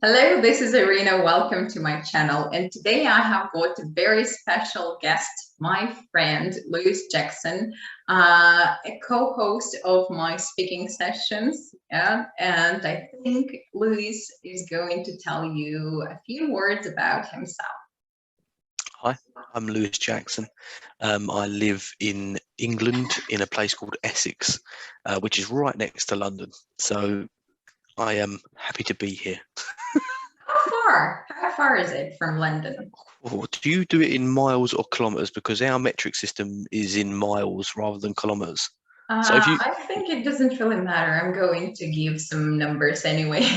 Hello, this is Irina. Welcome to my channel. And today I have got a very special guest, my friend Louis Jackson, a co-host of my speaking sessions. Yeah, and I think Louis is going to tell you a few words about himself. Hi, I'm Louis Jackson. I live in England in a place called Essex, which is right next to London. So I am happy to be here. How far? How far is it from London? Do you do it in miles or kilometres? Because our metric system is in miles rather than kilometres. So if you, I think it doesn't really matter. I'm going to give some numbers anyway.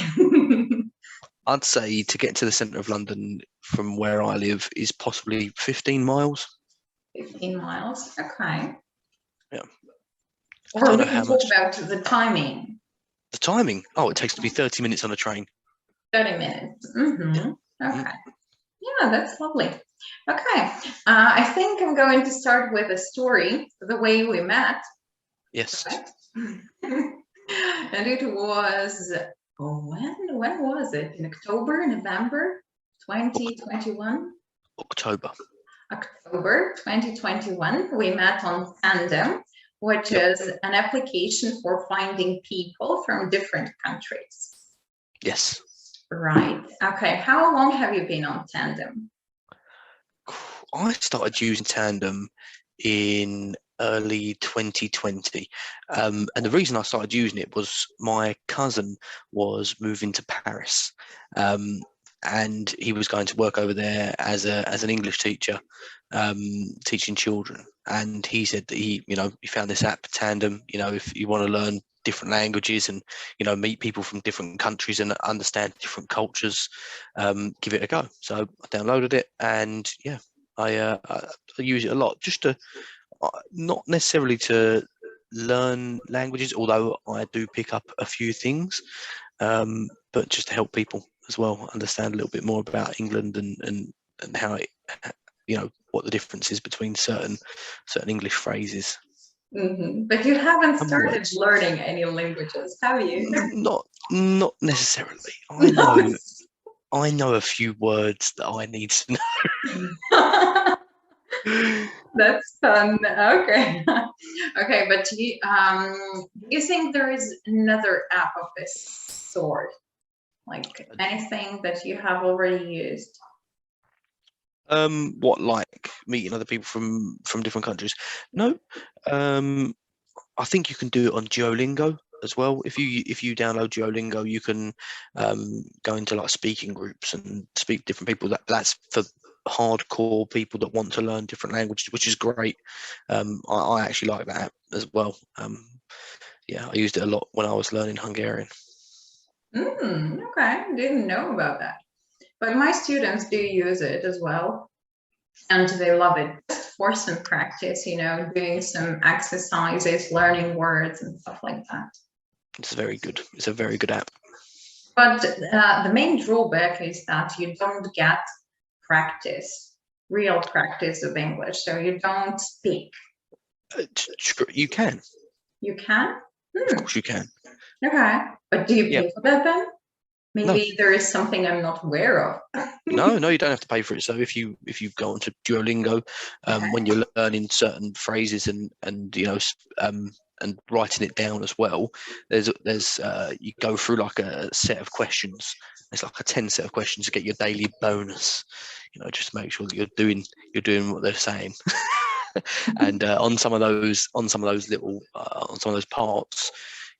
I'd say to get to the centre of London from where I live is possibly 15 miles. 15 miles. Okay. Yeah. I Or don't we know can how talk much. about the timing. The timing. Oh, it takes me 30 minutes on a train. 30 minutes. Yeah. Okay. Yeah, that's lovely. Okay. I think I'm going to start with a story, the way we met. Yes. Right? And it was, when was it? In October, November 2021? October. October 2021, we met on Tandem, which is an application for finding people from different countries. Yes. Right. Okay. How long have you been on Tandem? I started using Tandem in early 2020. And the reason I started using it was my cousin was moving to Paris. And he was going to work over there as an English teacher, teaching children. And he said that he found this app Tandem. If you want to learn different languages and meet people from different countries and understand different cultures, give it a go. So I downloaded it, and I use it a lot, just to not necessarily to learn languages, although I do pick up a few things, but just to help people as well understand a little bit more about England and how it, what the difference is between certain English phrases. But you haven't And started words. learning any languages, have you? Not necessarily. No. I know a few words that I need to know. That's fun. Okay. Okay, but do you think there is another app of this sort? Like anything that you have already used? What, like meeting other people from different countries? No. I think you can do it on Duolingo as well. If you download Duolingo, you can go into like speaking groups and speak to different people. That's for hardcore people that want to learn different languages, which is great. I actually like that app as well. I used it a lot when I was learning Hungarian. Okay, didn't know about that. But my students do use it as well, and they love it just for some practice, doing some exercises, learning words and stuff like that. It's very good. It's a very good app. But the main drawback is that you don't get real practice of English. So you don't speak. You can. You can? Of course you can. Okay. But do you pay for that then? No. Maybe there is something I'm not aware of. No, you don't have to pay for it. So if you go onto Duolingo, when you're learning certain phrases and writing it down as well, there's you go through like a set of questions. It's like a 10 set of questions to get your daily bonus. Just to make sure that you're doing what they're saying. And on some of those parts,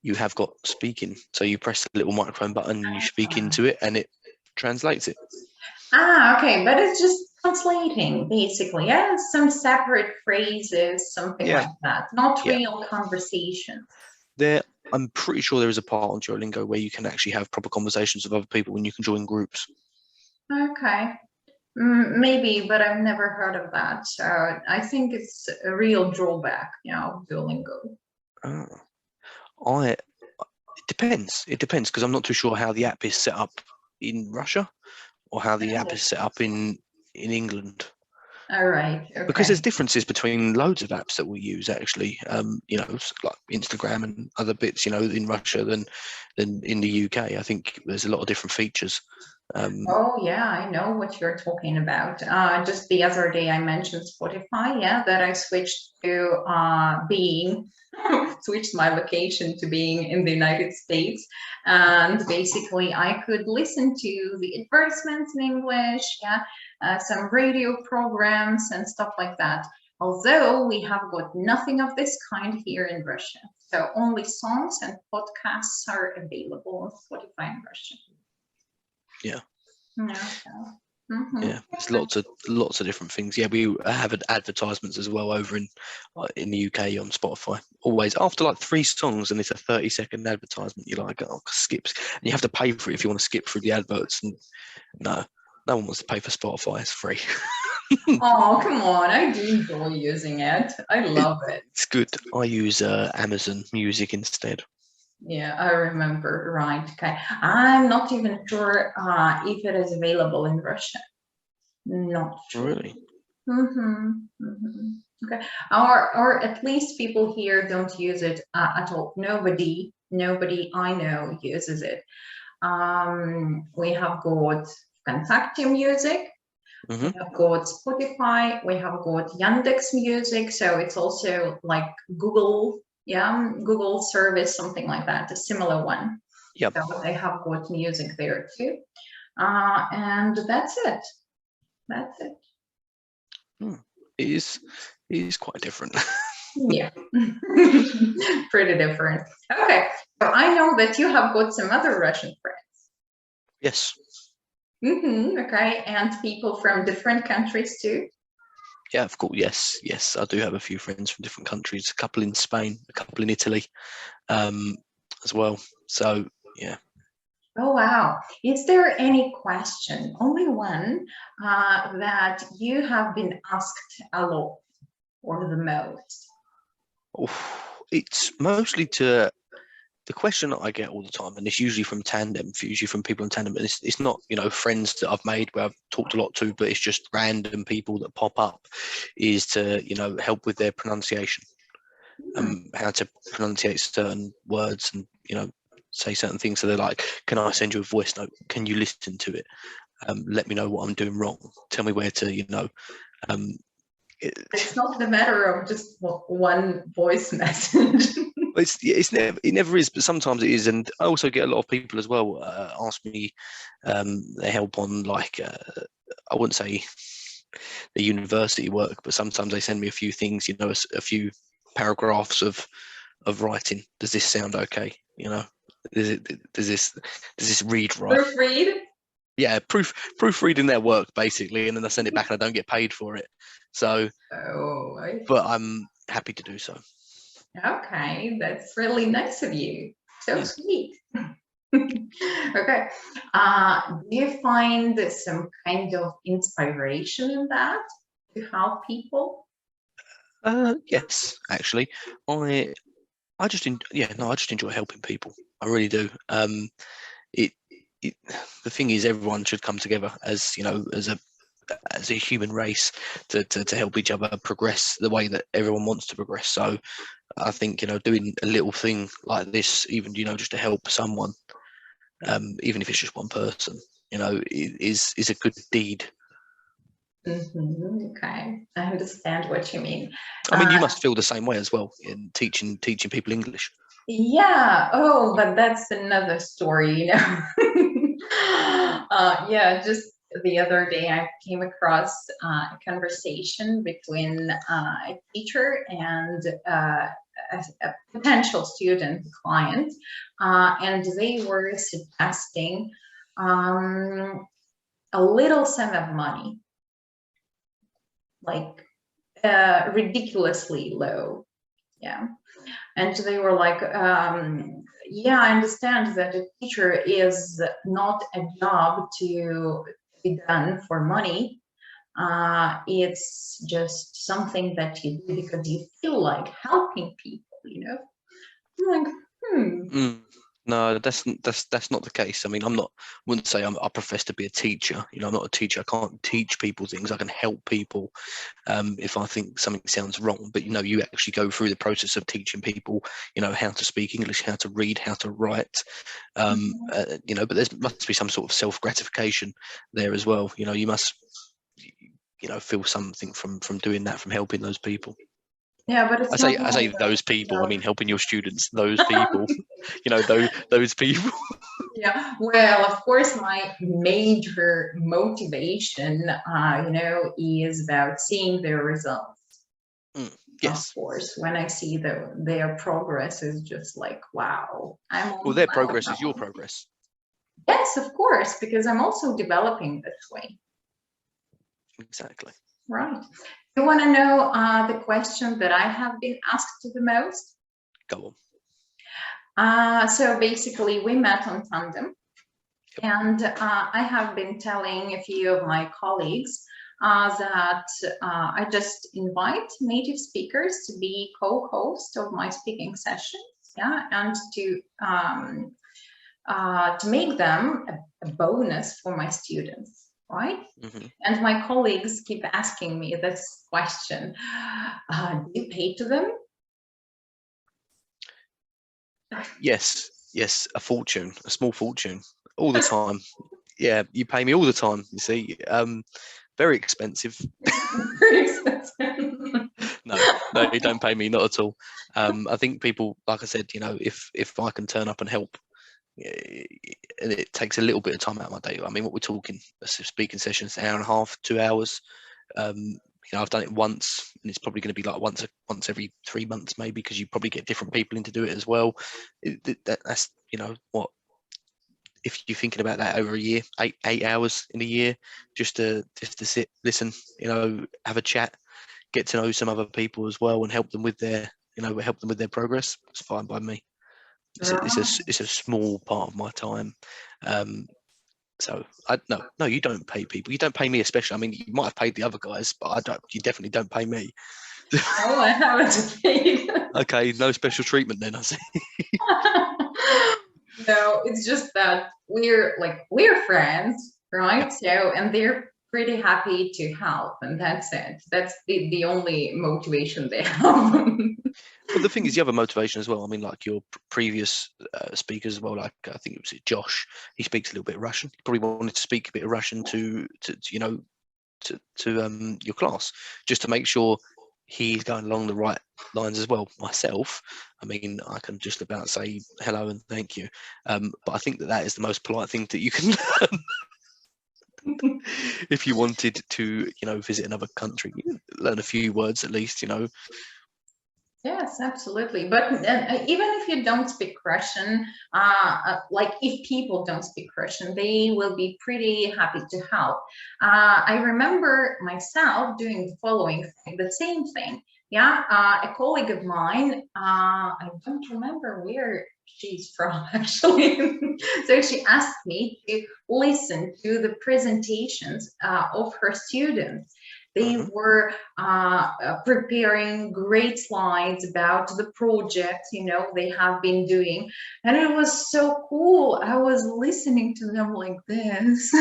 you have got speaking. So you press the little microphone button and you speak into it, and it translates it. Okay, but it's just translating basically. Yeah, some separate phrases, something like that. Not real conversation. I'm pretty sure there is a part on Duolingo where you can actually have proper conversations with other people and you can join groups. Okay. Maybe, but I've never heard of that. So I think it's a real drawback, Duolingo. It depends. It depends, because I'm not too sure how the app is set up in Russia or how the app is set up in England. All right. Because there's Okay. differences between loads of apps that we use actually, like Instagram and other bits, in Russia than in the UK. I think there's a lot of different features. Oh yeah, I know what you're talking about. Just the other day I mentioned Spotify, yeah, that I switched to being switched my location to being in the United States. And basically I could listen to the advertisements in English, yeah, some radio programs and stuff like that. Although we have got nothing of this kind here in Russia. So only songs and podcasts are available on Spotify in Russia. Yeah. Yeah. Yeah, there's lots of different things. Yeah, we have advertisements as well over in the UK on Spotify. Always after like 3 songs, and it's a 30-second advertisement. You're like, oh, skips, and you have to pay for it if you want to skip through the adverts. And no one wants to pay for Spotify. It's free. Oh, come on. I do enjoy using it. I love it. It's good. I use Amazon Music instead. Yeah, I remember. Right. Okay. I'm not even sure if it is available in Russia. Not sure. Really? Okay. Or at least people here don't use it at all. Nobody I know uses it. We have got Contact Music. We have got Spotify, we have got Yandex Music, so it's also like Google, Google service, something like that, a similar one. Yep. So they have got music there too. And that's it. That's it. It is quite different. Yeah, pretty different. Okay, so I know that you have got some other Russian friends. Yes. Okay, and people from different countries too? Yeah, of course. Yes. I do have a few friends from different countries. A couple in Spain, a couple in Italy, as well. So yeah. Oh wow! Is there any question, only one, that you have been asked a lot or the most? It's mostly to the question that I get all the time, and it's usually from Tandem, usually from people in Tandem. And it's not, friends that I've made where I've talked a lot to, but it's just random people that pop up, is to, help with their pronunciation, how to pronunciate certain words and, say certain things. So they're like, can I send you a voice note? Can you listen to it? Let me know what I'm doing wrong. Tell me where to, it's not the matter of just one voice message. It never is, but sometimes it is. And I also get a lot of people as well ask me their help on, like, I wouldn't say the university work, but sometimes they send me a few things, a few paragraphs of writing. Does this sound okay? Does this read right? Proofread? Yeah, proofreading their work basically, and then I send it back and I don't get paid for it. So, but I'm happy to do so. Okay, that's really nice of you. So sweet. Okay. Do you find some kind of inspiration in that to help people? Yes, actually, I just enjoy helping people. I really do. The thing is, everyone should come together as as a human race to help each other progress the way that everyone wants to progress. So I think doing a little thing like this, even just to help someone, even if it's just one person, is a good deed. Okay, I understand what you mean. I mean, you must feel the same way as well in teaching people English. Yeah. Oh, but that's another story, yeah, just the other day I came across a conversation between a teacher and a potential student client, and they were suggesting a little sum of money, like ridiculously low. Yeah. And they were like, yeah, I understand that a teacher is not a job to be done for money. It's just something that you do because you feel like helping people, I'm like, No, that's not the case. I mean, wouldn't say I profess to be a teacher. You know, I'm not a teacher. I can't teach people things. I can help people if I think something sounds wrong. But you know, you actually go through the process of teaching people, you know, how to speak English, how to read, how to write. You know, but there must be some sort of self gratification there as well. You know, you must, you know, feel something from doing that, from helping those people. Yeah, but it's not I say only those that, people. I mean, helping your students. Those people. You know, those people. Yeah, well, of course, my major motivation, is about seeing their results. Of Yes. course, when I see their progress is just like, wow, I'm on Well, the their level progress is your now. progress. Yes, of course, because I'm also developing this way. Exactly. Right. You want to know the question that I have been asked the most? Go So basically, we met on Tandem, Yep. and I have been telling a few of my colleagues that I just invite native speakers to be co-host of my speaking sessions, yeah, and to make them a bonus for my students, right? Mm-hmm. And my colleagues keep asking me this question: do you pay to them? Yes. Yes. A fortune, a small fortune, all the time. Yeah, you pay me all the time. You see, very expensive. Very expensive. No, no, you don't pay me, not at all. I think people, like I said, you know, if I can turn up and help, and it takes a little bit of time out of my day. I mean, what we're talking, speaking sessions, an hour and a half, 2 hours. You know, I've done it once, and it's probably going to be like once every 3 months, maybe, because you probably get different people in to do it as well. That's, you know, what, if you're thinking about that over a year, 8 hours in a year, just to sit, listen, you know, have a chat, get to know some other people as well, and help them with their, you know, help them with their progress. It's fine by me. It's a small part of my time. So no, you don't pay people. You don't pay me, especially. I mean, you might have paid the other guys, but I don't. You definitely don't pay me. No, I haven't paid. Okay, no special treatment then. I see. No, it's just that we're friends, right? So, and they're pretty happy to help, and that's it. That's the only motivation they have. Well, the thing is, you have a motivation as well. I mean, like your previous speakers as well. Like I think it was Josh. He speaks a little bit of Russian. He probably wanted to speak a bit of Russian to you know, to your class, just to make sure he's going along the right lines as well. Myself, I mean, I can just about say hello and thank you, but I think that is the most polite thing that you can learn if you wanted to, you know, visit another country, learn a few words at least, you know. Yes, absolutely. But even if you don't speak Russian, like if people don't speak Russian, they will be pretty happy to help. I remember myself doing the following thing, the same thing. Yeah, a colleague of mine, I don't remember where she's from actually. So she asked me to listen to the presentations of her students. They Mhm. were preparing great slides about the project, they have been doing. And it was so cool. I was listening to them like this.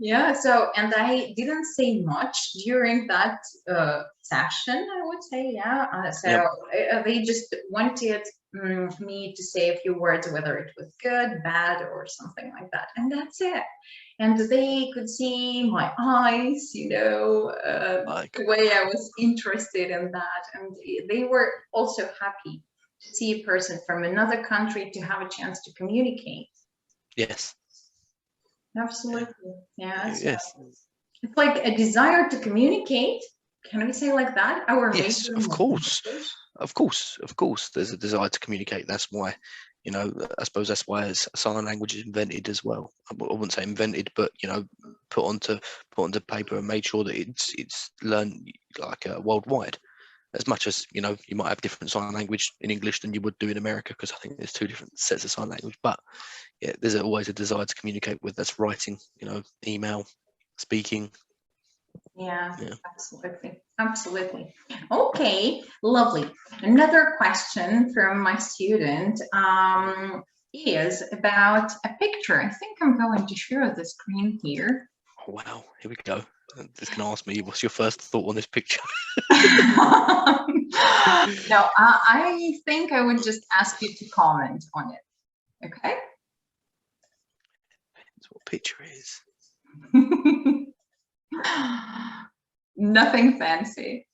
Yeah, so, and I didn't say much during that session, I would say, yeah. Yep. They just wanted me to say a few words, whether it was good, bad, or something like that. And that's it. And they could see my eyes, Like, the way I was interested in that. And they were also happy to see a person from another country, to have a chance to communicate. yes. Absolutely. Yeah. So Yes. it's like a desire to communicate. Can we say like that? Our Yes, major of course. motivation. Of course, there's a desire to communicate. That's why, you know, I suppose that's why sign language is invented as well. I wouldn't say invented, but you know, put onto paper and made sure that it's learned like worldwide. As much as, you know, you might have different sign language in English than you would do in America, because I think there's two different sets of sign language. But yeah, there's always a desire to communicate, with that's writing, you know, email, speaking. Yeah, Yeah. absolutely. Absolutely. Okay, lovely. Another question from my student is about a picture. I think I'm going to share the screen here. Oh, wow, here we go. Just gonna ask me, what's your first thought on this picture? No, I think I would just ask you to comment on it. Okay. That's what picture is. Nothing fancy.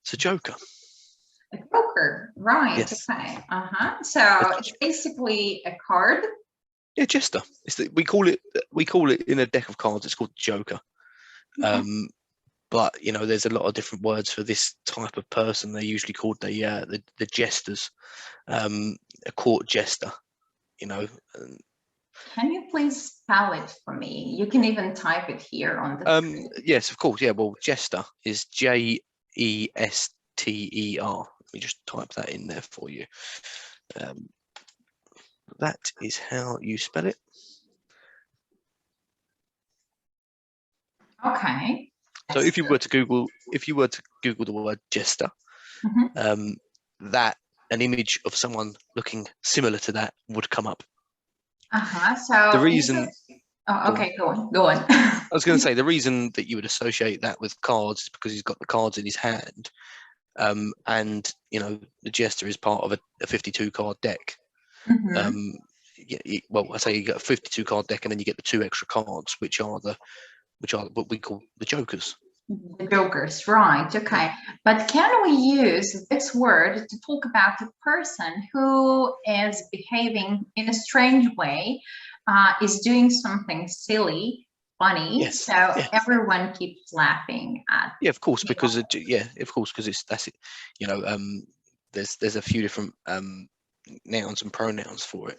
It's a Joker. A joker, right? Yes. Okay. So it's basically a card. Yeah, jester. We call it in a deck of cards. It's called Joker. But there's a lot of different words for this type of person. They're usually called the jesters, a court jester. Can you please spell it for me? You can even type it here on the screen. Yes, of course. Yeah, well, jester is Jester. Let me just type that in there for you. That is how you spell it. Okay. So if you were to Google the word jester, that an image of someone looking similar to that would come up. So The reason. Oh, okay, go on. I was going to say the reason that you would associate that with cards is because he's got the cards in his hand, and the jester is part of a 52 card deck. Well, I say you get a 52 card deck, and then you get the 2 extra cards, which are what we call the jokers. The jokers, right? Okay, but can we use this word to talk about a person who is behaving in a strange way, is doing something silly, funny, Yes. so everyone keeps laughing at? Yeah, of course, because that's it. There's a few different nouns and pronouns for it.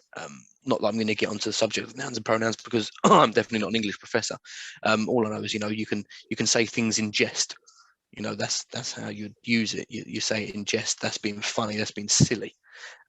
Not that I'm going to get onto the subject of nouns and pronouns because I'm definitely not an English professor. All I know is you can say things in jest. That's how you use it. You say it in jest. That's being funny. That's being silly.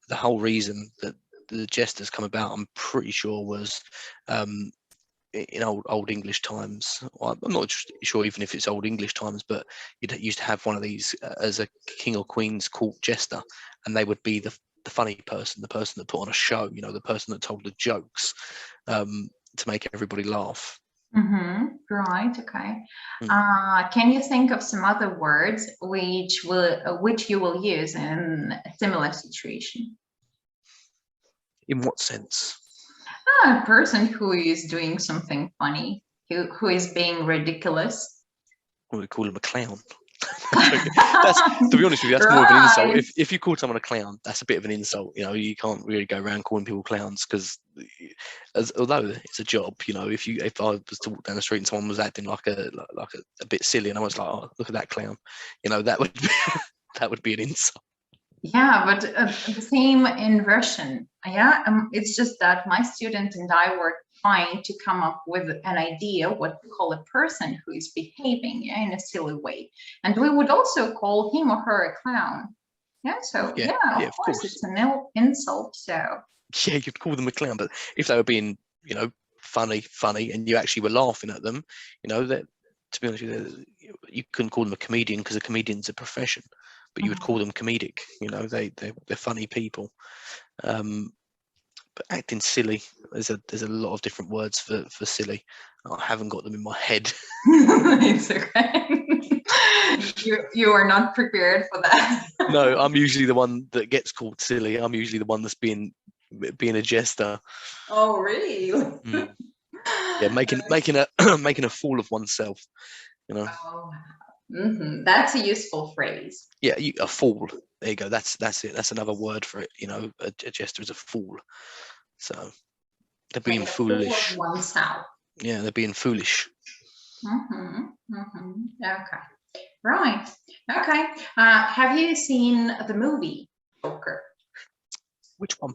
The whole reason that the jest has come about, I'm pretty sure, was in old English times. Well, I'm not sure even if it's old English times, but you used to have one of these as a king or queen's court jester, and they would be the funny person, the person that put on a show, the person that told the jokes, to make everybody laugh. Right. Okay. Can you think of some other words which you will use in a similar situation? In what sense? A person who is doing something funny, who is being ridiculous. Well, we call him a clown. To be honest with you, that's more of an insult. If you call someone a clown, that's a bit of an insult. You can't really go around calling people clowns because, although it's a job, if I was to walk down the street and someone was acting like a bit silly, and I was like, oh, look at that clown, that would be, that would be an insult. Yeah, but the same in Russian. Yeah, it's just that my student and I were trying to come up with an idea what to call a person who is behaving in a silly way, and we would also call him or her a clown. Yeah, so of course it's an insult. So yeah, you'd call them a clown, but if they were being funny, and you actually were laughing at them, that, to be honest with you couldn't call them a comedian because a comedian's a profession, but you would call them comedic. They're funny people. But acting silly, there's a lot of different words for silly. I haven't got them in my head. It's okay. You are not prepared for that. No, I'm usually the one that gets called silly. I'm usually the one that's being a jester. Oh, really? Yeah, making a fool of oneself. Oh, that's a useful phrase. Yeah, a fool. There you go. That's it. That's another word for it. A jester is a fool. So they're being foolish. Fool of oneself. Yeah, they're being foolish. Okay. Right. Okay. Have you seen the movie Joker? Which one?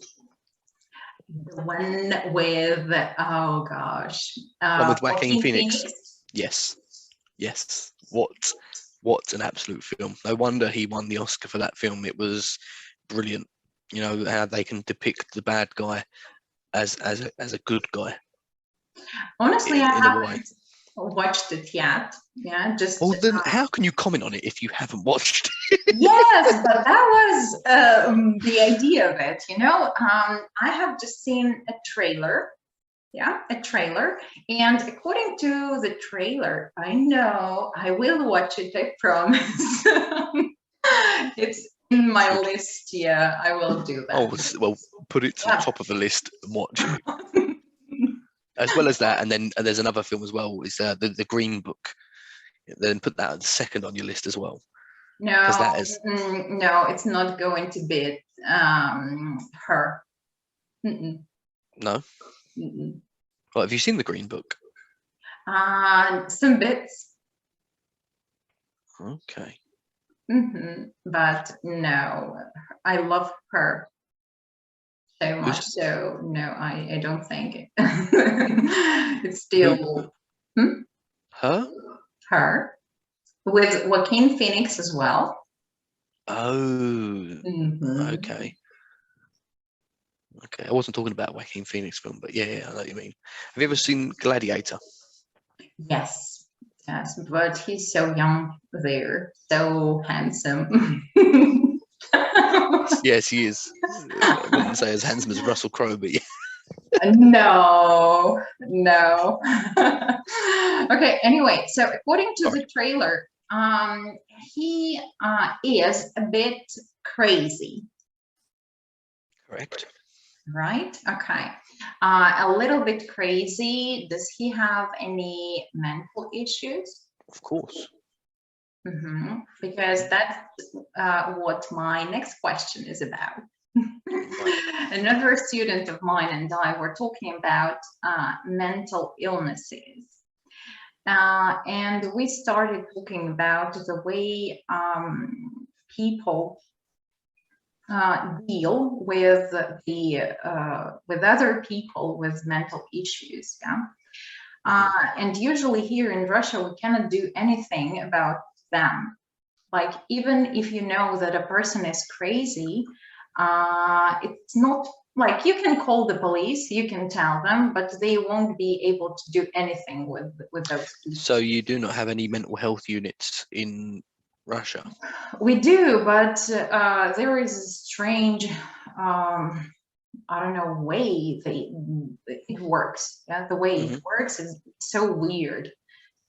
The one with oh gosh, One with Joaquin Phoenix. Phoenix. Yes. What an absolute film. No wonder he won the Oscar for that film. It was brilliant. How they can depict the bad guy as a good guy. Honestly, I in a way. haven't watched it yet. Yeah, just Well, then how can you comment on it if you haven't watched it? yes, but that was the idea of it. I have just seen a trailer. Yeah, a trailer. And according to the trailer, I know I will watch it, I promise. It's in my Good. list. Yeah, I will do Oh, that. well, put it to the Yeah. top of the list and watch it. As well as that, and then there's another film as well. Is the Green Book. Then put that second on your list as well, because No, that is no, it's not going to be her. Mm-mm, no. mm-mm. Well, have you seen the Green Book? Some bits, Okay. but no, I love her so much. Who's So no, I don't think it's who? still Her? her with Joaquin Phoenix as well. Oh, Mhm. okay. Okay. I wasn't talking about Joaquin Phoenix film, but yeah, I know what you mean. Have you ever seen Gladiator? Yes, yes, but he's so young there, so handsome. Yes, he is. I wouldn't say as handsome as Russell Crowe, but yeah. No, no. Okay, anyway, so according to Sorry. the trailer, he is a bit crazy, Correct. right? Okay. A little bit crazy. Does he have any mental issues? Of course. Because that's what my next question is about. Right. Another student of mine and I were talking about mental illnesses. And we started talking about the way people deal with with other people with mental issues. Yeah. And usually here in Russia, we cannot do anything about them. Like, even if you know that a person is crazy, it's not like you can call the police, you can tell them, but they won't be able to do anything with those people. So you do not have any mental health units in Russia? We do, but there is a strange, I don't know, way it works. Yeah, the way it works is so weird,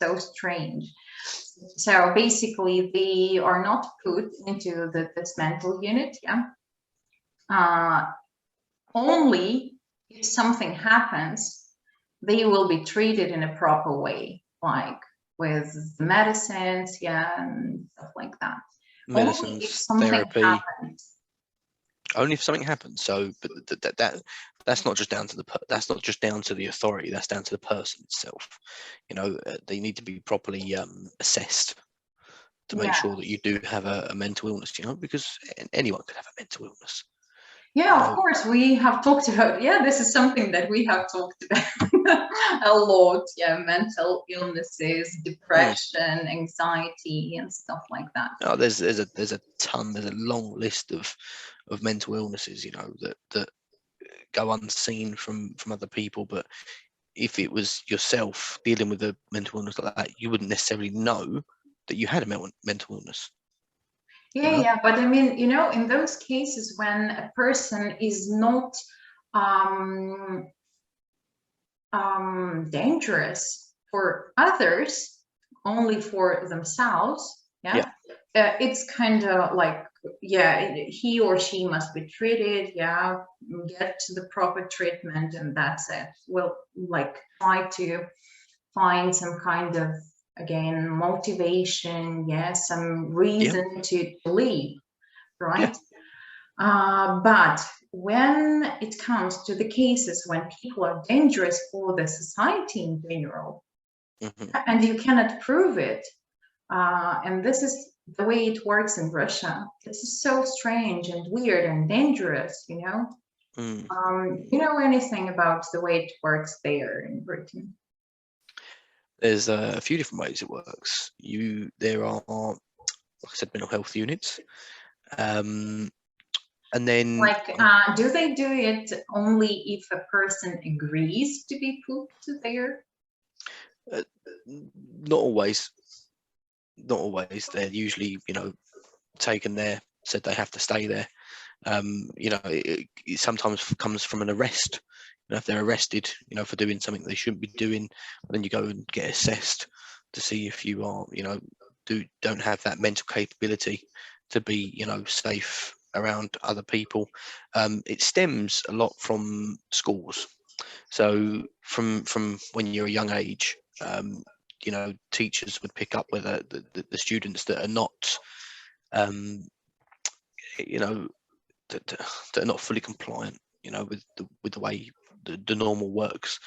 so strange. So basically, they are not put into this mental unit. Yeah. Only if something happens, they will be treated in a proper way, like with medicines, yeah, and stuff like that. Only if Medicines, something therapy. happens. Only if something happens. So, but that's not just down to that's not just down to the authority. That's down to the person itself. They need to be properly assessed to make Yeah. sure that you do have a mental illness. Because anyone could have a mental illness. Yeah, of course, we have talked about, this is something that we have talked about a lot. Yeah, mental illnesses, depression, anxiety, and stuff like that. Oh, there's a long list of mental illnesses, that go unseen from other people. But if it was yourself dealing with a mental illness like that, you wouldn't necessarily know that you had a mental illness. Yeah, but I mean, in those cases when a person is not dangerous for others, only for themselves, it's kind of like, he or she must be treated, get the proper treatment, and that's it. We'll like try to find some kind of, again, motivation, some reason to live, right? But when it comes to the cases when people are dangerous for the society in general, and you cannot prove it, and this is the way it works in Russia. This is so strange and weird and dangerous, you know anything about the way it works there in Britain? There's a few different ways it works. There are, like I said, mental health units. And then Like, do they do it only if a person agrees to be put there? not always. Not always. They're usually, taken there, said they have to stay there. It sometimes comes from an arrest. If they're arrested, for doing something they shouldn't be doing, then you go and get assessed to see if you are, don't have that mental capability to be, safe around other people. It stems a lot from schools. So from when you're a young age, teachers would pick up whether the students that are not, you know, that are not fully compliant, with the way the normal works.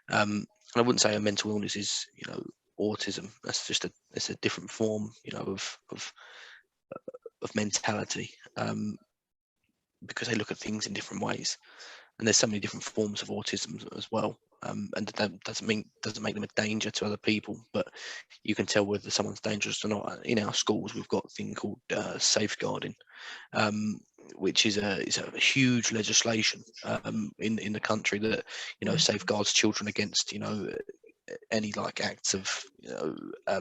And I wouldn't say a mental illness is, autism. That's just it's a different form, of mentality, because they look at things in different ways. And there's so many different forms of autism as well. And that doesn't make them a danger to other people, but you can tell whether someone's dangerous or not. In our schools, we've got a thing called safeguarding, which is a huge legislation in the country that safeguards children against any like acts of I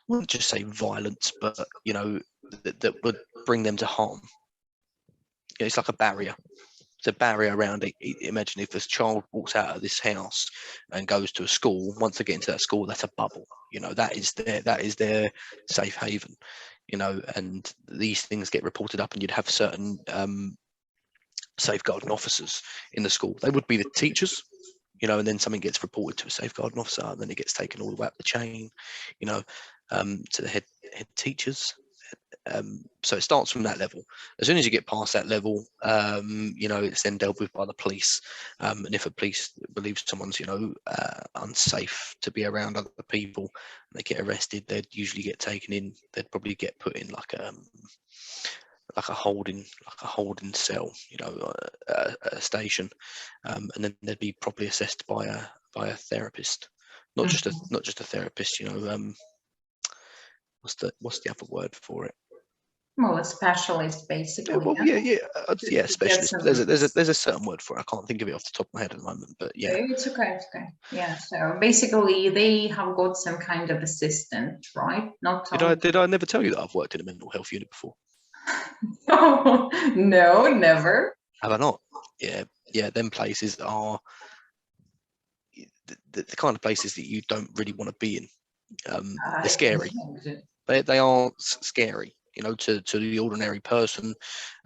wouldn't just say violence, but that would bring them to harm. It's like a barrier. It's a barrier around it. Imagine if this child walks out of this house and goes to a school. Once they get into that school, that's a bubble. That is their safe haven. And these things get reported up, and you'd have certain safeguarding officers in the school. They would be the teachers, and then something gets reported to a safeguarding officer, and then it gets taken all the way up the chain, to the head teachers. So it starts from that level. As soon as you get past that level, it's then dealt with by the police. And if a police believes someone's, unsafe to be around other people, and they get arrested, they'd usually get taken in. They'd probably get put in like a holding cell, a station, and then they'd be properly assessed by a therapist, not just a therapist. What's the other word for it? Well, a specialist, basically. Well, yeah, specialist. There's a certain word for it. I can't think of it off the top of my head at the moment, but yeah. It's okay. Yeah. So basically, they have got some kind of assistant, right? Not Did I never tell you that I've worked in a mental health unit before? No, never. Have I not? Yeah. Them places are the kind of places that you don't really want to be in. They're scary. They are scary, to the ordinary person.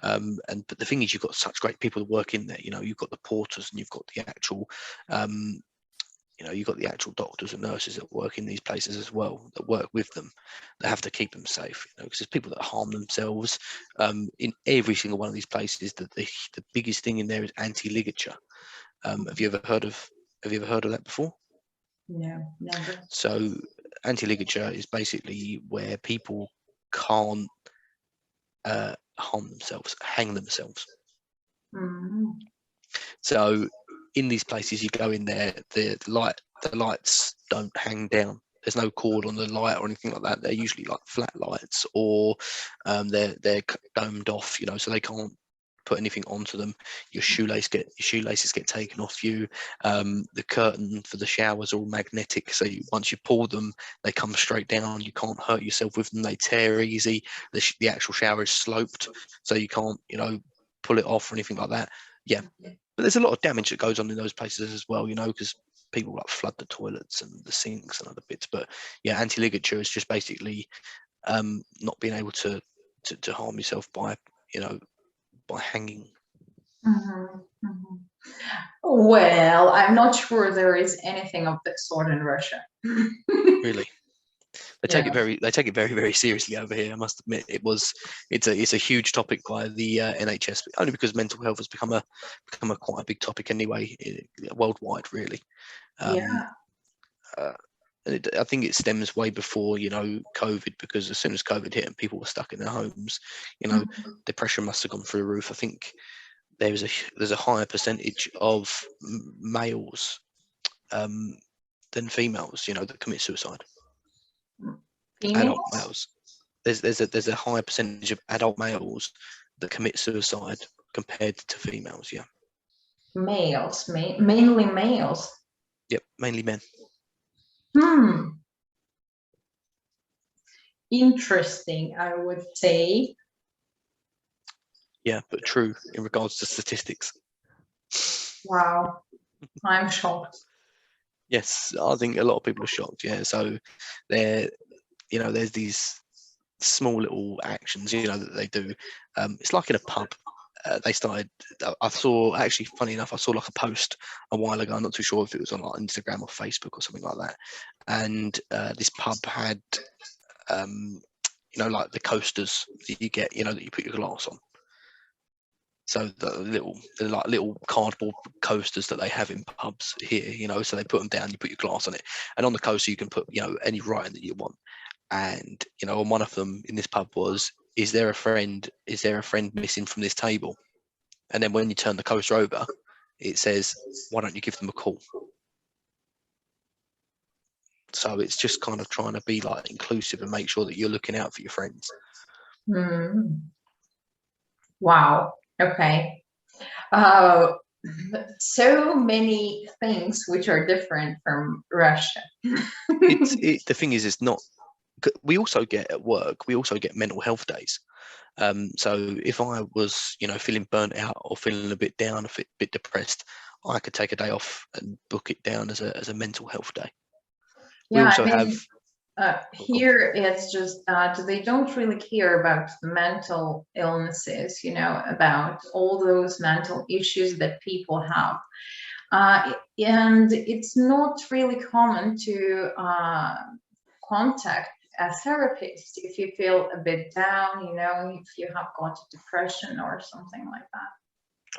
But the thing is, you've got such great people that work in there. You've got the porters, and you've got the actual, you've got the actual doctors and nurses that work in these places as well, that work with them, that have to keep them safe. Because there's people that harm themselves in every single one of these places. The biggest thing in there is anti-ligature. Have you ever heard of that before? No, never. So anti-ligature is basically where people can't harm themselves, hang themselves. Mm-hmm. So in these places, you go in there, the lights don't hang down. There's no cord on the light or anything like that. They're usually like flat lights, or they're domed off, so they can't put anything onto them. Your shoelaces get taken off you. The curtain for the showers are all magnetic, so once you pull them, they come straight down. You can't hurt yourself with them. They tear easy. The actual shower is sloped, so you can't pull it off or anything like that. Yeah, but there's a lot of damage that goes on in those places as well, because people like flood the toilets and the sinks and other bits. But yeah, anti-ligature is just basically not being able to harm yourself by hanging. Mm-hmm. Mm-hmm. Well, I'm not sure there is anything of that sort in Russia. Really? They take it very, very seriously over here. I must admit, it's a huge topic by the NHS, only because mental health has become a quite a big topic anyway, worldwide, really. I think it stems way before COVID, because as soon as COVID hit and people were stuck in their homes, depression must have gone through the roof. I think there's a higher percentage of males than females, that commit suicide. Adult males. There's a higher percentage of adult males that commit suicide compared to females. Yeah. Males, mainly males. Yep, mainly men. Interesting, I would say. Yeah, but true in regards to statistics. Wow, I'm shocked. Yes, I think a lot of people are shocked. Yeah, so there's these small little actions, that they do. It's like in a pub. They started. I saw, actually, funny enough, I saw like a post a while ago. I'm not too sure if it was on like Instagram or Facebook or something like that. And this pub had, like the coasters that you get, that you put your glass on. So the little cardboard coasters that they have in pubs here, so they put them down, you put your glass on it, and on the coaster you can put, any writing that you want. And on one of them in this pub was, is there a friend missing from this table? And then when you turn the coaster over, it says, why don't you give them a call? So it's just kind of trying to be like inclusive and make sure that you're looking out for your friends. Wow. Okay. So many things which are different from Russia. The thing is, it's not. We also get at work. We also get mental health days. So if I was, feeling burnt out or feeling a bit down, a bit depressed, I could take a day off and book it down as a mental health day. Yeah, we also have. Here it's just that they don't really care about the mental illnesses, about all those mental issues that people have. And it's not really common to contact a therapist if you feel a bit down, if you have got depression or something like that.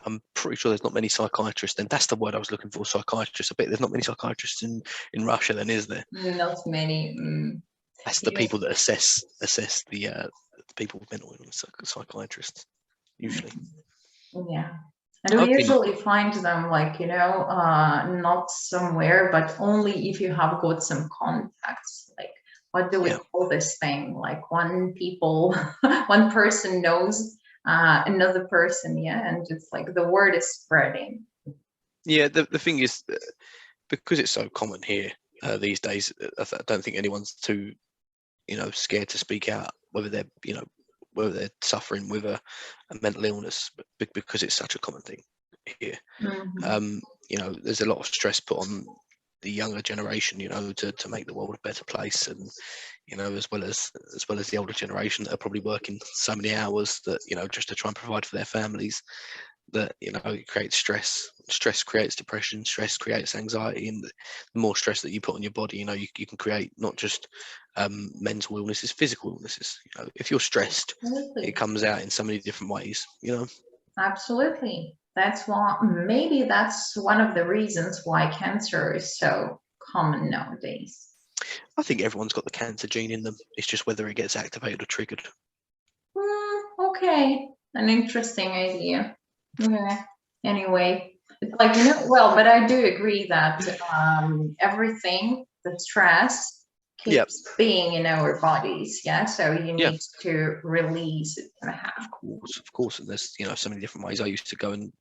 I'm pretty sure there's not many psychiatrists, and that's the word I was looking for, psychiatrists. I bet there's not many psychiatrists in Russia then, is there? Not many. That's the people that assess the people with mental illness, psychiatrists, usually. Yeah. And we usually find them not somewhere, but only if you have got some contacts. Like, what do we call this thing? Like one person knows another person, and it's like the word is spreading. Yeah, the thing is, because it's so common here these days, I don't think anyone's too, scared to speak out whether they're suffering with a mental illness, but because it's such a common thing here. There's a lot of stress put on the younger generation, to make the world a better place, and as well as the older generation that are probably working so many hours that just to try and provide for their families, that it creates stress creates depression, stress creates anxiety, and the more stress that you put on your body, you can create not just mental illnesses, physical illnesses. If you're stressed, it comes out in so many different ways. Absolutely. That's one of the reasons why cancer is so common nowadays. I think everyone's got the cancer gene in them. It's just whether it gets activated or triggered. Okay, an interesting idea. Yeah. Anyway, it's like, but I do agree that everything, the stress keeps being in our bodies. Yeah. So you need to release it. Of course. And there's, so many different ways. I used to go and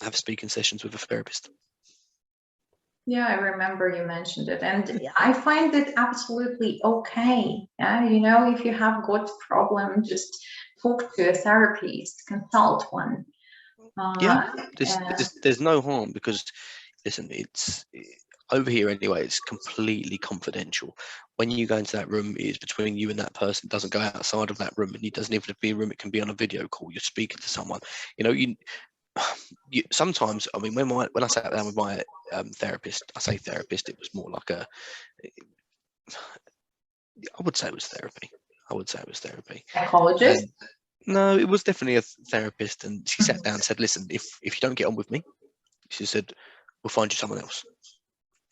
have speaking sessions with a therapist. Yeah, I remember you mentioned it, and I find it absolutely okay. Yeah, if you have got problem, just talk to a therapist, consult one. There's no harm, because listen, it's over here anyway, it's completely confidential. When you go into that room, it's between you and that person. It doesn't go outside of that room, and it doesn't even have to be a room. It can be on a video call. You're speaking to someone. Sometimes, I mean, when I sat down with my therapist, I say therapist, it was more like I would say it was therapy. Psychologist? No, it was definitely a therapist, and she sat down and said, listen, if you don't get on with me, she said, we'll find you someone else,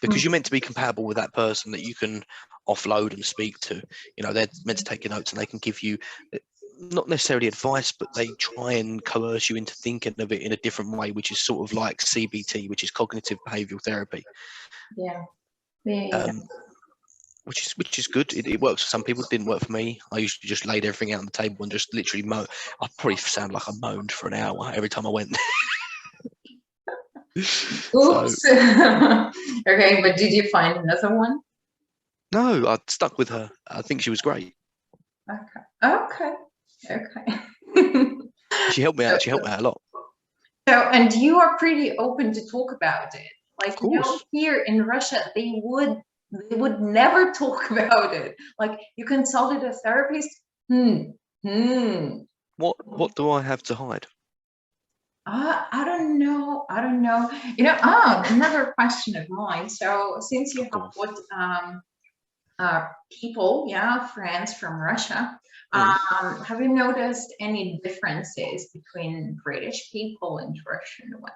because you're meant to be compatible with that person that you can offload and speak to. They're meant to take your notes, and they can give you not necessarily advice, but they try and coerce you into thinking of it in a different way, which is sort of like CBT, which is cognitive behavioral therapy. which is good. It works for some people. It didn't work for me. I usually just laid everything out on the table and just literally moan. I probably sound like I moaned for an hour every time I went. So, Oops. Okay, but did you find another one? no, I stuck with her. I think she was great. Okay. She helped me out. She helped me out a lot. So, and you are pretty open to talk about it. Like, Of course. here in Russia, they would never talk about it. Like, you consulted a therapist. What do I have to hide? I don't know. Another question of mine. So, since you have got people, friends from Russia, have you noticed any differences between British people and Russian ones?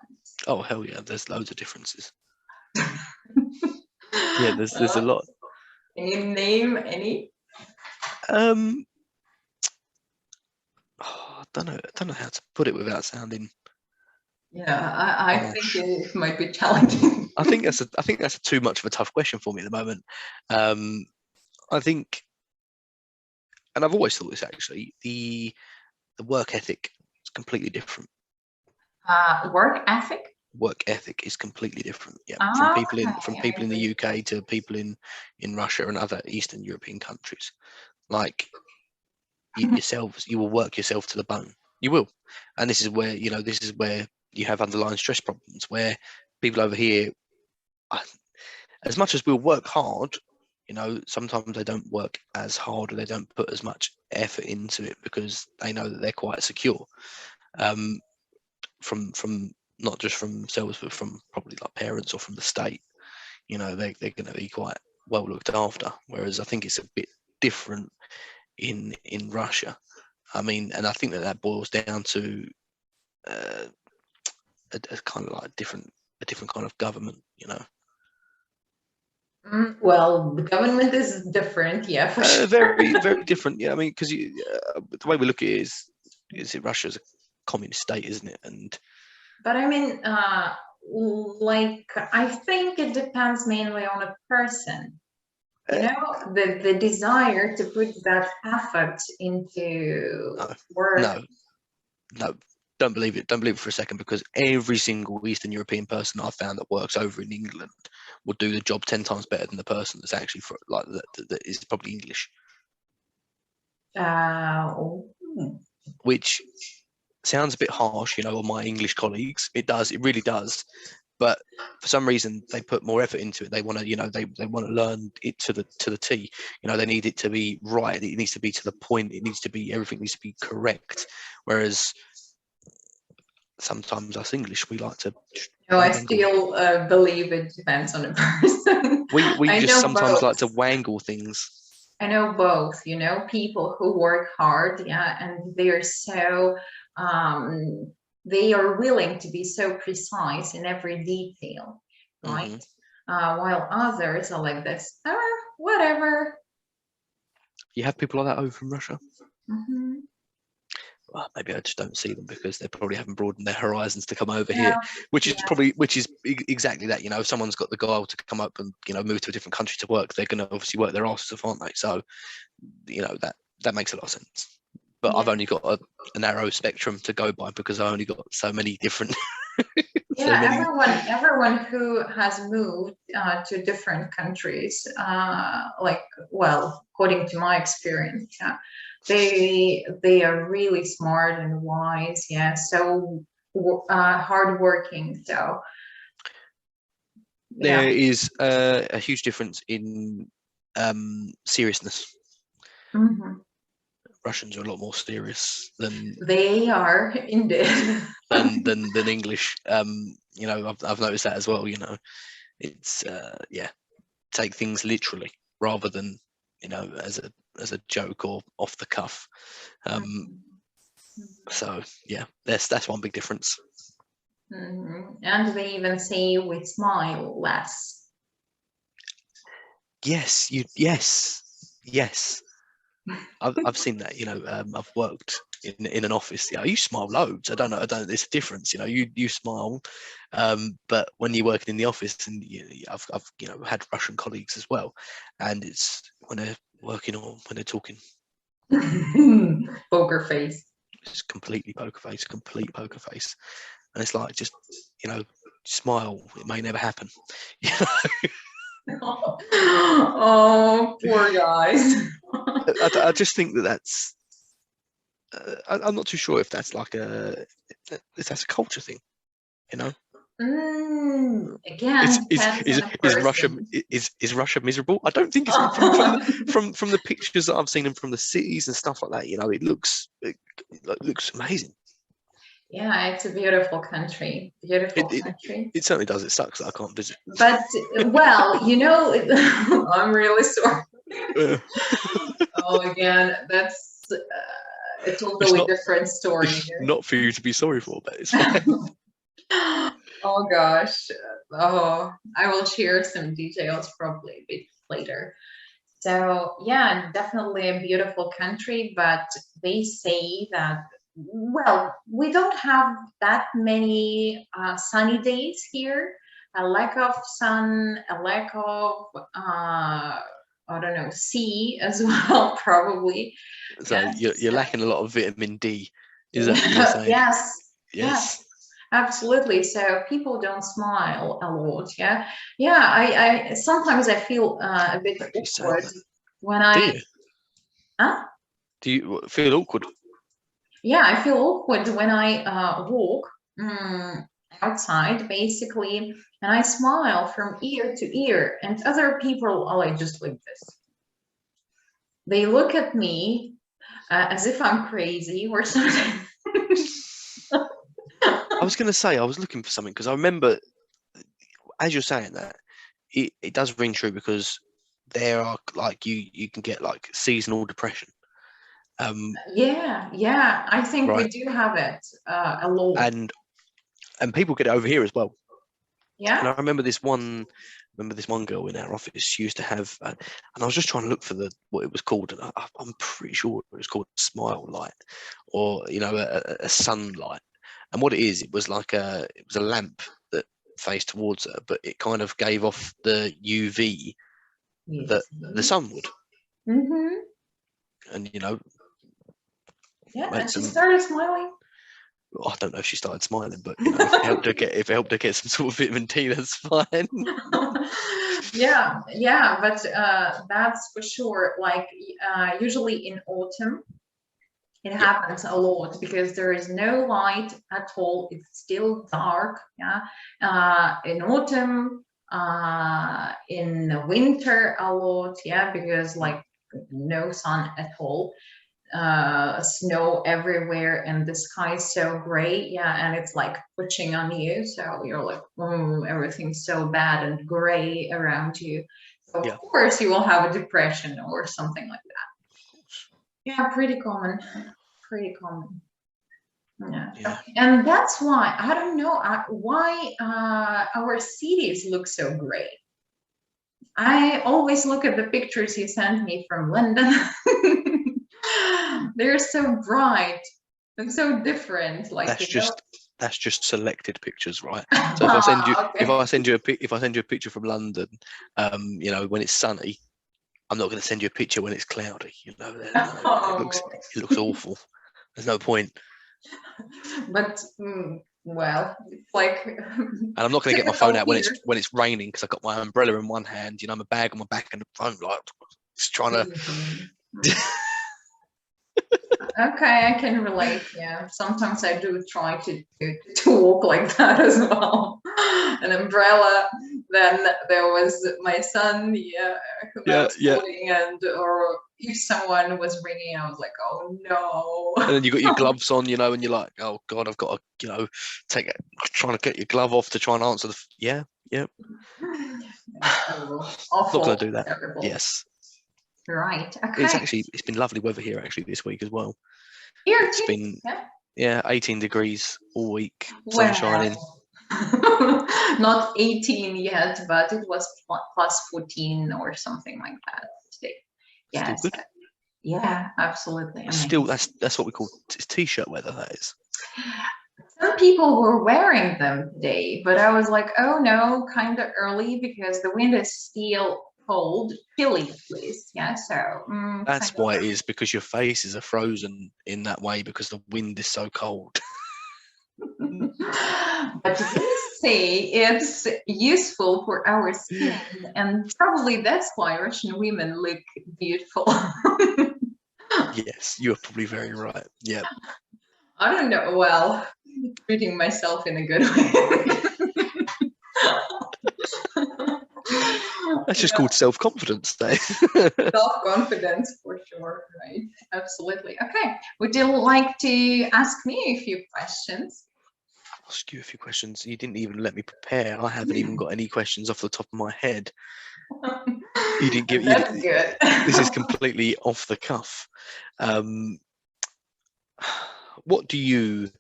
Oh hell yeah, there's loads of differences. Yeah, there's a lot. Can you name any? I don't know how to put it without sounding. Yeah, I think it might be challenging. I think that's too much of a tough question for me at the moment. I think, and I've always thought this actually, the work ethic is completely different. Work ethic? Work ethic is completely different. Yeah, from people in the UK to people in Russia and other Eastern European countries. Like yourselves, you will work yourself to the bone. You will, and this is where you have underlying stress problems. Where people over here, as much as we'll work hard, sometimes they don't work as hard or they don't put as much effort into it because they know that they're quite secure. From not just from themselves, but from probably like parents or from the state, they're going to be quite well looked after. Whereas I think it's a bit different in Russia. I mean, and I think that boils down to a kind of like a different kind of government, Well, the government is different, yeah, for sure. Very, very different. Yeah, I mean, because the way we look at it is Russia's a communist state, isn't it? But I mean, I think it depends mainly on a person. The desire to put that effort into work. No, don't believe it. Don't believe it for a second, because every single Eastern European person I've found that works over in England will do the job 10 times better than the person that's actually that is probably English. Which sounds a bit harsh, on my English colleagues. It does. It really does. But for some reason, they put more effort into it. They want to, they want to learn it to the T. They need it to be right. It needs to be to the point. Everything needs to be correct. Whereas sometimes us English, we like to. I still believe it depends on the person. We just sometimes like to wangle things. I know both. People who work hard, and they're so. They are willing to be so precise in every detail, right? While others are like this, whatever. You have people like that over from Russia? Well, maybe I just don't see them because they probably haven't broadened their horizons to come over here, which is exactly that. If someone's got the goal to come up and move to a different country to work, they're going to obviously work their asses off, aren't they? So that makes a lot of sense. But I've only got a narrow spectrum to go by because I only got so many different. Everyone who has moved to different countries, according to my experience, they are really smart and wise. So hardworking. So there is a huge difference in seriousness. Russians are a lot more serious than they are indeed than English. I've noticed that as well. It's take things literally rather than as a joke or off the cuff. So yeah, that's one big difference. And they even say we smile less. Yes. I've seen that. I've worked in an office, you smile loads. I don't know. There's a difference, you smile, but when you're working in the office, and I've had Russian colleagues as well, and it's when they're working or when they're talking, poker face. it's complete poker face, and it's like, just smile. It may never happen. Oh, poor guys. I just think that's. I'm not too sure if that's like if that's a culture thing, Again, is Russia miserable? I don't think it's from the pictures that I've seen and from the cities and stuff like that. It looks amazing. Yeah, it's a beautiful country. Country. It certainly does. It sucks that I can't visit. But well, I'm really sorry. Oh, again, that's a totally different story. Not for you to be sorry for, but it's fine. Oh gosh. Oh, I will share some details probably a bit later. So yeah, definitely a beautiful country, but they say that, well, we don't have that many sunny days here. A lack of sun, a lack of I don't know, sea as well, probably. So you're lacking a lot of vitamin D. Is that what you're saying? Yes. Absolutely. So people don't smile a lot. Yeah. I sometimes I feel a bit awkward when Do you feel awkward? Yeah, I feel awkward when I walk outside, basically, and I smile from ear to ear, and other people are like just like this. They look at me as if I'm crazy or something. I was going to say, I was looking for something because I remember, as you're saying that, it does ring true, because there are like you can get like seasonal depression. Yeah, I think we do have it a lot, and people get it over here as well. Yeah. And I remember this one girl in our office. She used to have, and I was just trying to look for what it was called, and I'm pretty sure it was called a smile light, or a sunlight. And what it is, it was a lamp that faced towards her, but it kind of gave off the UV that the sun would. Mm-hmm. And yeah, and she started smiling. I don't know if she started smiling, but if it helped her get some sort of vitamin D, that's fine. yeah, but that's for sure. Like usually in autumn, it happens a lot because there is no light at all. It's still dark. Yeah, in autumn, in winter a lot. Yeah, because like no sun at all. Snow everywhere, and the sky is so gray. Yeah, and it's like pushing on you, so you're like, everything's so bad and gray around you. So of course you will have a depression or something like that. Yeah, pretty common. Yeah. And that's why I don't know why our cities look so gray. I always look at the pictures you sent me from London. They're so bright and so different. Like that's just selected pictures, right? So if I send you a picture from London, when it's sunny, I'm not going to send you a picture when it's cloudy. It looks awful. There's no point. But well, it's like. And I'm not going to get my phone out when it's raining, because I've got my umbrella in one hand, my bag on my back, and the phone, like, just trying to. Okay, I can relate. Yeah, sometimes I do try to walk like that as well. An umbrella. Then there was my son. Who was holding, or if someone was ringing, I was like, oh no. And then you got your gloves on, and you're like, oh god, I've got to, trying to get your glove off to try and answer the. Yeah. Awful. Not going to do that. Terrible. Yes. Right. Okay. It's been lovely weather here actually this week as well. Here it's been 18 degrees all week, sun shining. Not 18 yet, but it was plus 14 or something like that today. Yes. Yeah, absolutely. Still, Amazing. that's what we call it's t-shirt weather. That is. Some people were wearing them today, but I was like, oh no, kind of early because the wind is still cold, chilly at least. Yeah, so That's kind of why it is, because your faces are frozen in that way because the wind is so cold. But we say it's useful for our skin, and probably that's why Russian women look beautiful. Yes, you're probably very right. Yeah. I don't know. Well, treating myself in a good way. That's just Yeah, called self-confidence there. self-confidence for sure, right? Absolutely. Okay. Would you like to ask me a few questions? Ask you a few questions. You didn't even let me prepare. I haven't even got any questions off the top of my head. You didn't give. That's good. This is completely off the cuff. What do you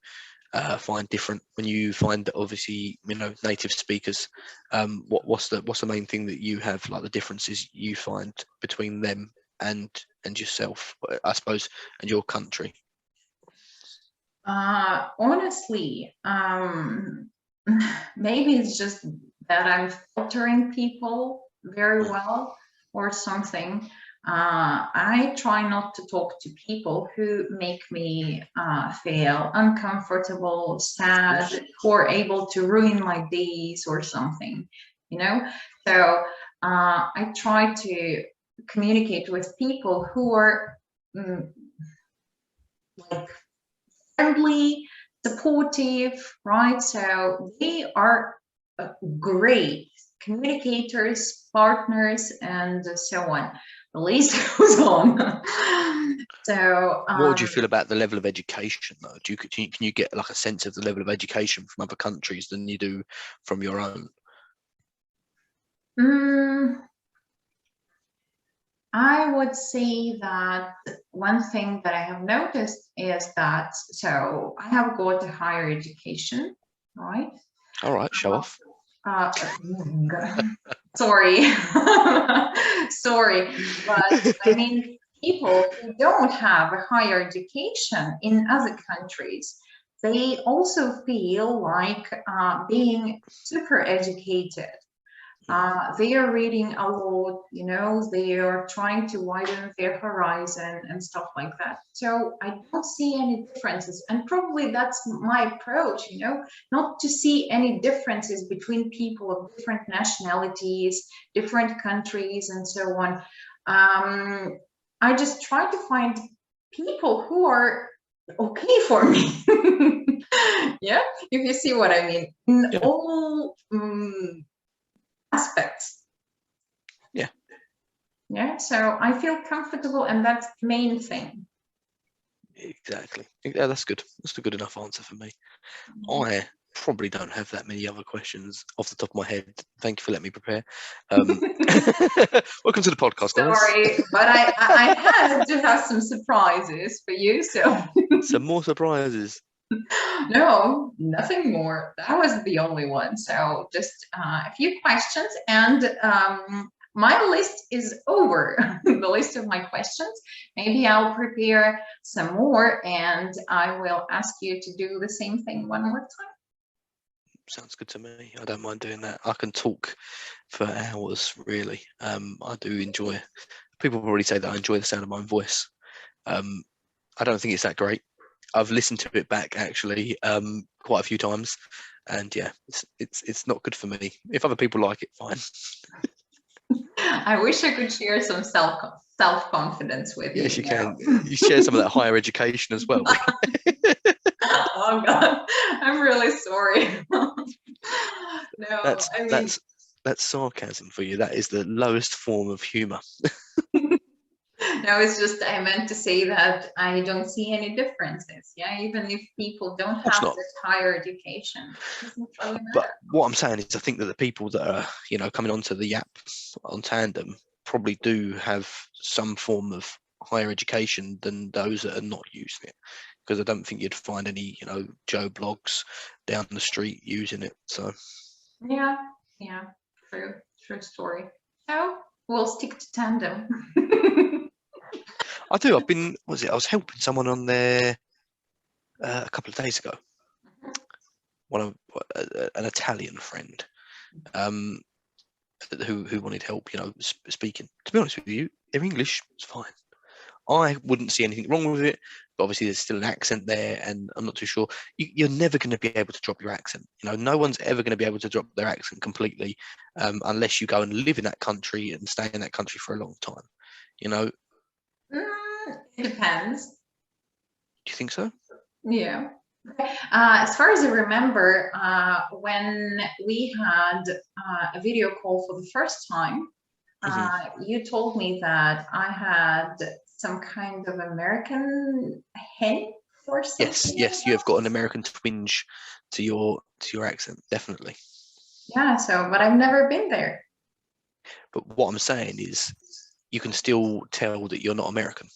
find different when you find that, obviously, native speakers? What's the main thing that you have, like the differences you find between them and yourself, I suppose, and your country? Honestly, maybe it's just that I'm filtering people very well or something. I try not to talk to people who make me feel uncomfortable, sad, who are able to ruin my days or something, you know? So I try to communicate with people who are like friendly, supportive, right? So they are great communicators, partners, and so on. The list goes on. So, What would you feel about the level of education, though? Can you get like a sense of the level of education from other countries than you do from your own? I would say that one thing that I have noticed is that, so I have got a higher education, right? All right, show off. Uh, sorry, sorry, but I mean, people who don't have a higher education in other countries, they also feel like being super educated. They are reading a lot, they are trying to widen their horizon and stuff like that. So I don't see any differences. And probably that's my approach, not to see any differences between people of different nationalities, different countries, and so on. I just try to find people who are okay for me. Yeah, if you see what I mean. In Yeah. all aspects. Yeah, so I feel comfortable, and that's the main thing. Exactly. Yeah, that's good. That's a good enough answer for me. I probably don't have that many other questions off the top of my head. Thank you for letting me prepare. Welcome to the podcast, guys. Sorry, but I had to have some surprises for you, so. Some more surprises. No, nothing more. That was the only one. So just a few questions, and my list is over. The list of my questions. Maybe I'll prepare some more, and I will ask you to do the same thing one more time. Sounds good to me. I don't mind doing that. I can talk for hours, really. I do enjoy. People probably say that I enjoy the sound of my own voice. I don't think it's that great. I've listened to it back actually quite a few times, and yeah, it's not good for me. If other people like it, fine. I wish I could share some self-confidence with you. Yes, you can. You share some of that higher education as well. Oh God, I'm really sorry. No, I mean, that's sarcasm for you. That is the lowest form of humor. no, it's just I meant to say that I don't see any differences. Yeah, even if people don't Of course have not. this higher education, it doesn't really matter. But what I'm saying is, I think that the people that are, coming onto the app on Tandem probably do have some form of higher education than those that are not using it. Because I don't think you'd find any, Joe blogs down the street using it. So Yeah, true story. So we'll stick to Tandem. I do. I've been. I was helping someone on there a couple of days ago. An Italian friend, who wanted help. Speaking. To be honest with you, their English is fine. I wouldn't see anything wrong with it, but obviously there's still an accent there, and I'm not too sure. You're never going to be able to drop your accent. No one's ever going to be able to drop their accent completely, unless you go and live in that country and stay in that country for a long time. It depends. Do you think so? Yeah. As far as I remember, when we had a video call for the first time, you told me that I had some kind of American hint or something. Yes, you have got an American twinge to your accent, definitely. Yeah. But I've never been there. But what I'm saying is, you can still tell that you're not American.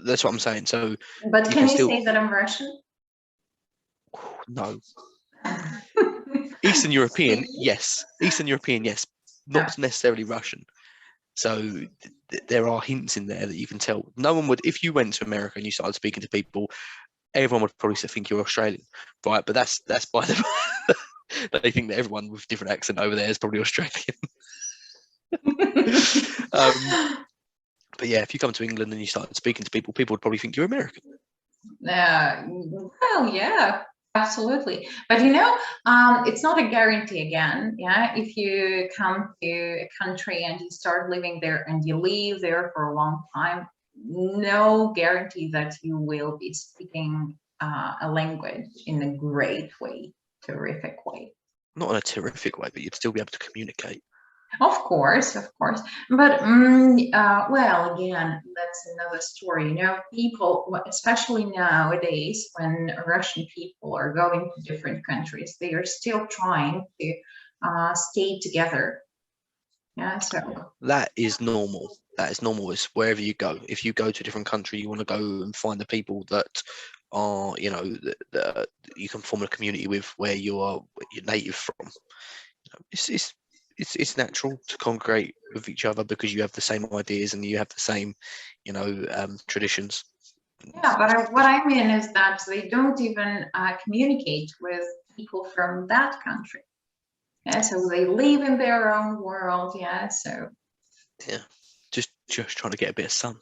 That's what I'm saying. So, but can you say that I'm Russian? No. Eastern European, yes. Eastern European, yes. Not necessarily Russian. So there are hints in there that you can tell. No one would, if you went to America and you started speaking to people, everyone would probably think you're Australian, right? But that's by the they think that everyone with different accent over there is probably Australian. But yeah, if you come to England and you started speaking to people, people would probably think you're American. Well, yeah, absolutely. But it's not a guarantee again. Yeah, if you come to a country and you start living there and you live there for a long time, no guarantee that you will be speaking a language in a great way, terrific way. Not in a terrific way, but you'd still be able to communicate. Of course. But well, again, that's another story. People, especially nowadays, when Russian people are going to different countries, they are still trying to stay together. Yeah, so that is normal. It's wherever you go. If you go to a different country, you want to go and find the people that are, that you can form a community with, where you're native from. It's natural to congregate with each other because you have the same ideas and you have the same, traditions. Yeah, but what I mean is that they don't even communicate with people from that country. Yeah, so they live in their own world. Yeah, so yeah, just trying to get a bit of sun.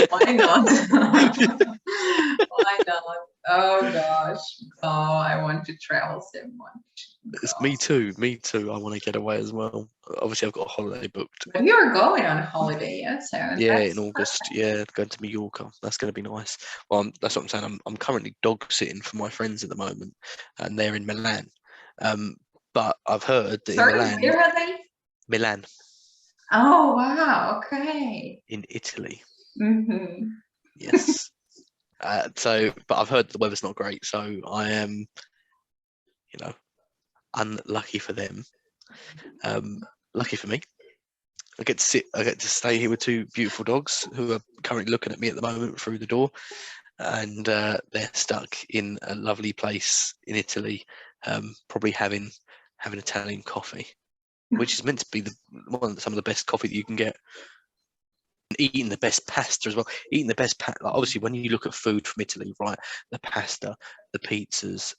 Why not? Why not? Oh gosh. Oh, I want to travel so much. It's me too. I want to get away as well. Obviously, I've got a holiday booked. But you're going on a holiday, yeah? So yeah, in August. Perfect. Yeah, going to Mallorca. That's going to be nice. Well, that's what I'm saying. I'm currently dog sitting for my friends at the moment, and they're in Milan. But I've heard that in Milan. Where are they? Milan. Oh wow! Okay. In Italy. Mm-hmm. Yes. But I've heard the weather's not great, so I am, unlucky for them. Lucky for me, I get to stay here with two beautiful dogs who are currently looking at me at the moment through the door, and they're stuck in a lovely place in Italy, probably having Italian coffee, which is meant to be some of the best coffee that you can get. Eating the best pasta as well. Obviously, when you look at food from Italy, right, the pasta, the pizzas,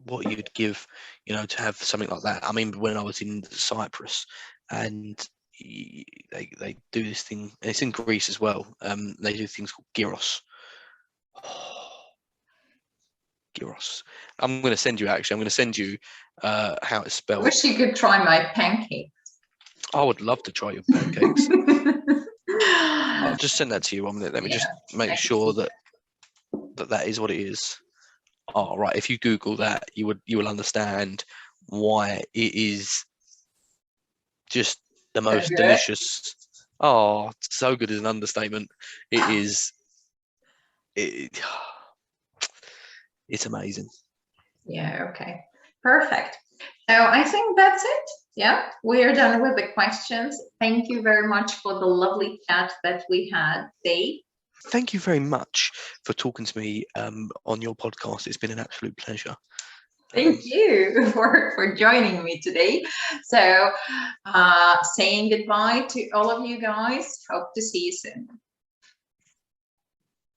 what you'd give, to have something like that. I mean, when I was in Cyprus, and they do this thing, and it's in Greece as well. They do things called gyros. Gyros. I'm going to send you how it's spelled. I wish you could try my pancakes. I would love to try your pancakes. I'll just send that to you 1 minute. Let me just make sure that is what it is. Oh, right. If you Google that, you will understand why it is just the most delicious. Oh, so good is an understatement. It is. It's amazing. Yeah. Okay. Perfect. So I think that's it. Yeah, we are done with the questions. Thank you very much for the lovely chat that we had today. Thank you very much for talking to me on your podcast. It's been an absolute pleasure. Thank you for joining me today. So saying goodbye to all of you guys. Hope to see you soon.